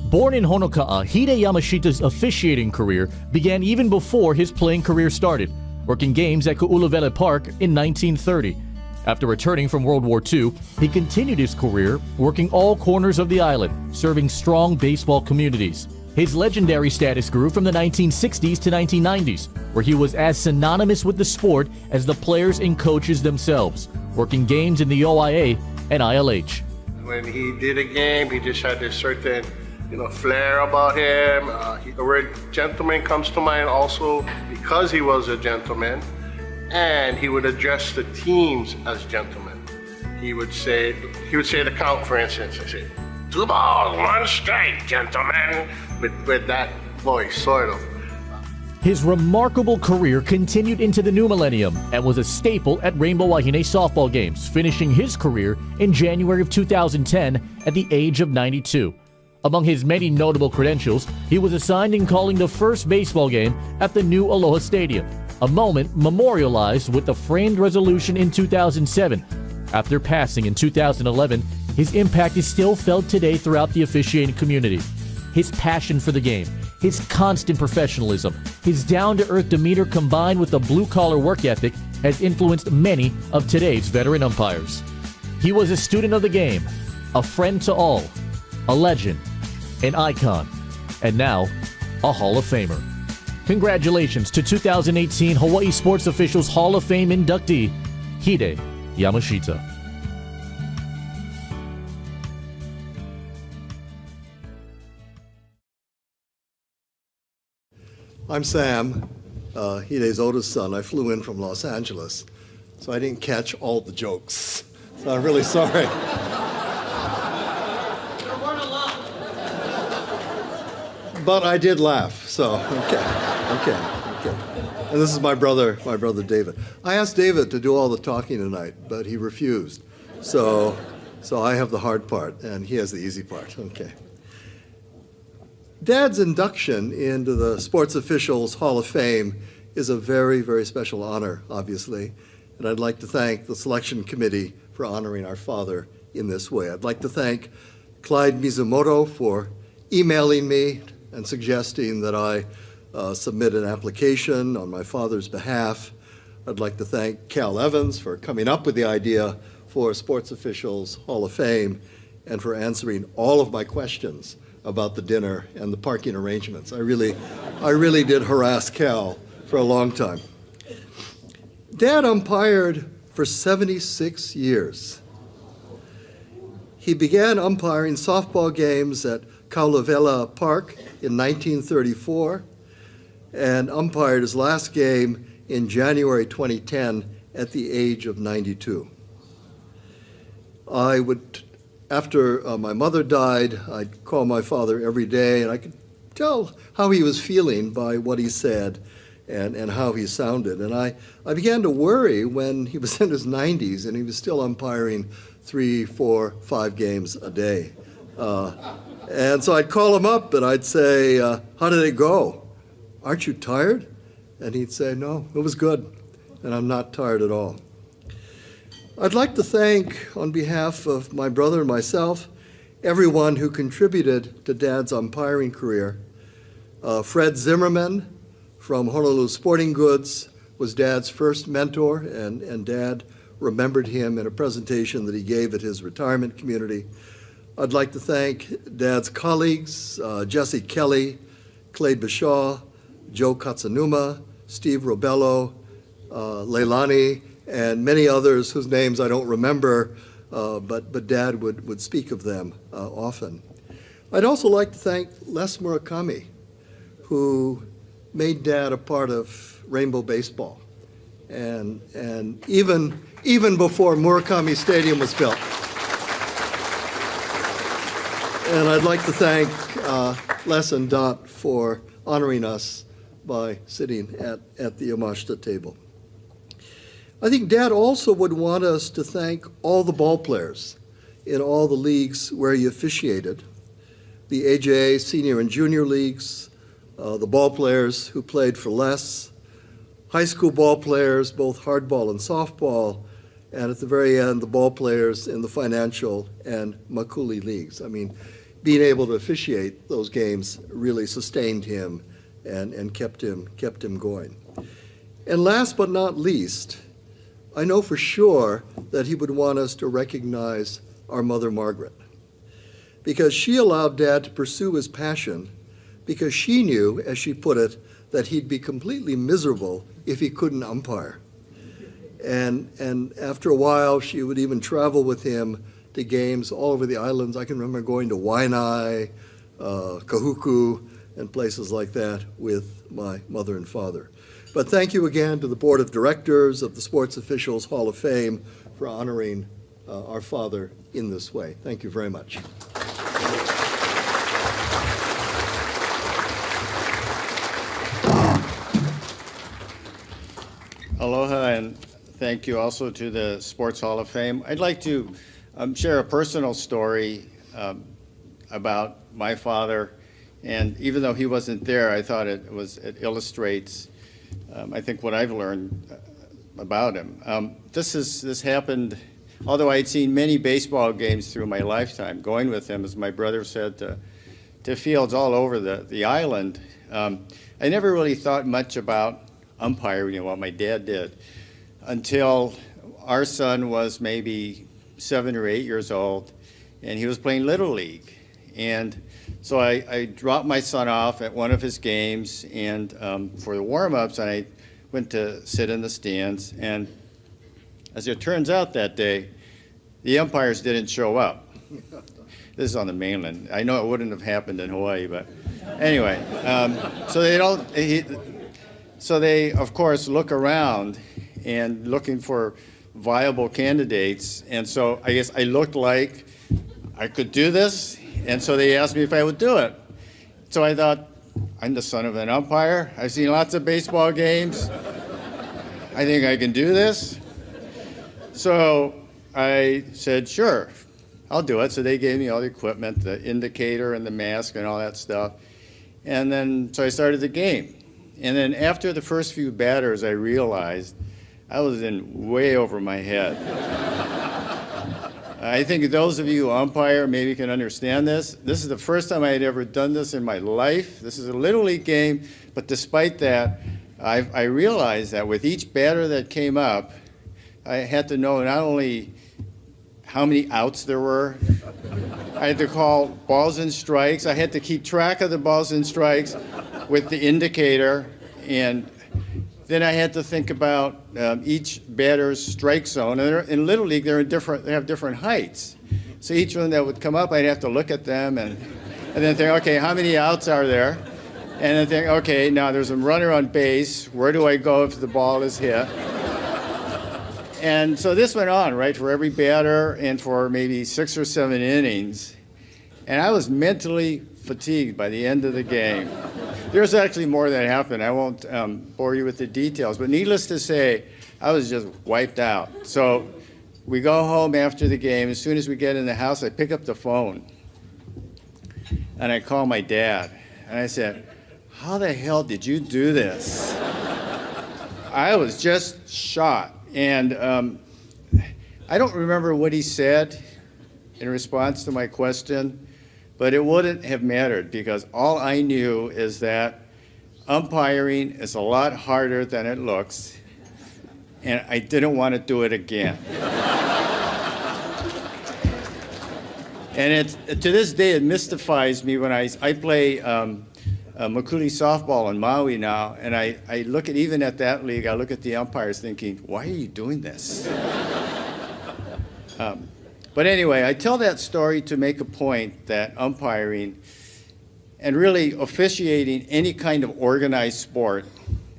Born in Honoka'a, Hide Yamashita's officiating career began even before his playing career started, working games at Ku'ulawele Park in 1930. After returning from World War II, he continued his career working all corners of the island, serving strong baseball communities. His legendary status grew from the 1960s to 1990s, where he was as synonymous with the sport as the players and coaches themselves, working games in the OIA and ILH. When he did a game, he just had this certain, flair about him. The word gentleman comes to mind also because he was a gentleman, and he would address the teams as gentlemen. He would say the count, for instance. He'd say, 2 balls, 1 strike, gentlemen, with that voice, sort of. His remarkable career continued into the new millennium and was a staple at Rainbow Wahine softball games, finishing his career in January of 2010 at the age of 92. Among his many notable credentials, he was assigned in calling the first baseball game at the new Aloha Stadium, a moment memorialized with the framed resolution in 2007. After passing in 2011, his impact is still felt today throughout the officiating community. His passion for the game, his constant professionalism, his down-to-earth demeanor combined with a blue-collar work ethic has influenced many of today's veteran umpires. He was a student of the game, a friend to all, a legend, an icon, and now a Hall of Famer. Congratulations to 2018 Hawaii Sports Officials Hall of Fame inductee, Hide Yamashita. I'm Sam, Hide's oldest son. I flew in from Los Angeles, so I didn't catch all the jokes. So I'm really sorry. But I did laugh, so okay. And this is my brother David. I asked David to do all the talking tonight, but he refused. So I have the hard part, and he has the easy part. Okay. Dad's induction into the Sports Officials Hall of Fame is a very, very special honor, obviously, and I'd like to thank the selection committee for honoring our father in this way. I'd like to thank Clyde Mizumoto for emailing me and suggesting that I submit an application on my father's behalf. I'd like to thank Cal Evans for coming up with the idea for Sports Officials Hall of Fame and for answering all of my questions about the dinner and the parking arrangements. I really did harass Cal for a long time. Dad umpired for 76 years. He began umpiring softball games at Ku'ulawele Park in 1934 and umpired his last game in January 2010 at the age of 92. After my mother died, I'd call my father every day, and I could tell how he was feeling by what he said and how he sounded. And I began to worry when he was in his 90s and he was still umpiring 3, 4, 5 games a day. And so I'd call him up and I'd say, how did it go? Aren't you tired? And he'd say, no, it was good, and I'm not tired at all. I'd like to thank, on behalf of my brother and myself, everyone who contributed to Dad's umpiring career. Fred Zimmerman from Honolulu Sporting Goods was Dad's first mentor, and Dad remembered him in a presentation that he gave at his retirement community. I'd like to thank Dad's colleagues, Jesse Kelly, Clay Bishaw, Joe Katsunuma, Steve Robello, Leilani, and many others whose names I don't remember, but Dad would speak of them often. I'd also like to thank Les Murakami, who made Dad a part of Rainbow Baseball, and even before Murakami Stadium was built. And I'd like to thank Les and Dot for honoring us by sitting at the Yamashita table. I think Dad also would want us to thank all the ball players in all the leagues where he officiated, the AJA senior and junior leagues, the ball players who played for Les, high school ball players, both hardball and softball, and at the very end, the ball players in the financial and Makuli leagues. I mean, being able to officiate those games really sustained him and kept him going. And last but not least, I know for sure that he would want us to recognize our mother, Margaret, because she allowed Dad to pursue his passion because she knew, as she put it, that he'd be completely miserable if he couldn't umpire. And after a while, she would even travel with him to games all over the islands. I can remember going to Waianae, Kahuku, and places like that with my mother and father. But thank you again to the Board of Directors of the Sports Officials Hall of Fame for honoring our father in this way. Thank you very much. Aloha, and thank you also to the Sports Hall of Fame. I'd like to share a personal story about my father, and even though he wasn't there, I thought it illustrates, I think, what I've learned about him. This happened, although I'd seen many baseball games through my lifetime, going with him, as my brother said, to fields all over the island. I never really thought much about umpiring and what my dad did until our son was maybe 7 or 8 years old, and he was playing Little League. And so I dropped my son off at one of his games and for the warm-ups, and I went to sit in the stands. And as it turns out that day, the umpires didn't show up. This is on the mainland. I know it wouldn't have happened in Hawaii, but anyway. So they, of course, look around and looking for viable candidates. And so I guess I looked like I could do this. And so they asked me if I would do it. So I thought, I'm the son of an umpire. I've seen lots of baseball games. I think I can do this. So I said, sure, I'll do it. So they gave me all the equipment, the indicator and the mask and all that stuff. And then, so I started the game. And then after the first few batters, I realized I was in way over my head. I think those of you who umpire maybe can understand this. This is the first time I had ever done this in my life. This is a Little League game, but despite that, I realized that with each batter that came up, I had to know not only how many outs there were, I had to call balls and strikes, I had to keep track of the balls and strikes with the indicator, and then I had to think about each batter's strike zone. And in Little League, they have different heights. So each one that would come up, I'd have to look at them and then think, okay, how many outs are there? And then think, okay, now there's a runner on base. Where do I go if the ball is hit? And so this went on, right, for every batter and for maybe 6 or 7 innings. And I was mentally fatigued by the end of the game. There's actually more that happened. I won't bore you with the details, but needless to say, I was just wiped out. So we go home after the game. As soon as we get in the house, I pick up the phone, and I call my dad, and I said, how the hell did you do this? I was just shot. And I don't remember what he said in response to my question, but it wouldn't have mattered because all I knew is that umpiring is a lot harder than it looks, and I didn't want to do it again. And to this day, it mystifies me when I play Makuli softball in Maui now, and I look at, even at that league, I look at the umpires thinking, why are you doing this? But anyway, I tell that story to make a point that umpiring and really officiating any kind of organized sport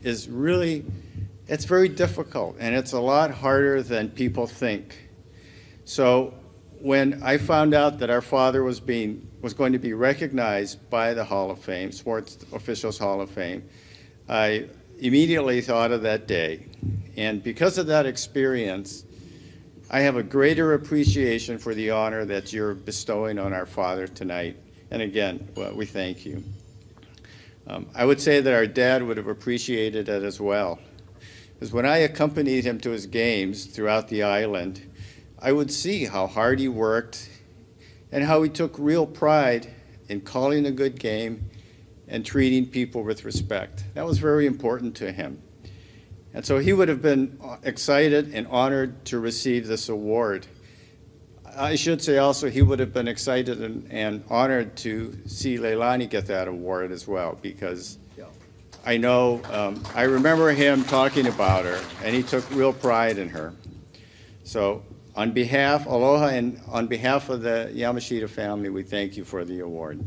is really, it's very difficult, and it's a lot harder than people think. So when I found out that our father was going to be recognized by the Hall of Fame, Sports Officials Hall of Fame, I immediately thought of that day. And because of that experience, I have a greater appreciation for the honor that you're bestowing on our father tonight. And again, well, we thank you. I would say that our dad would have appreciated it as well. Because when I accompanied him to his games throughout the island, I would see how hard he worked and how he took real pride in calling a good game and treating people with respect. That was very important to him. And so he would have been excited and honored to receive this award. I should say also he would have been excited and honored to see Leilani get that award as well, because I know, I remember him talking about her, and he took real pride in her. So on behalf, aloha, and on behalf of the Yamashita family, we thank you for the award.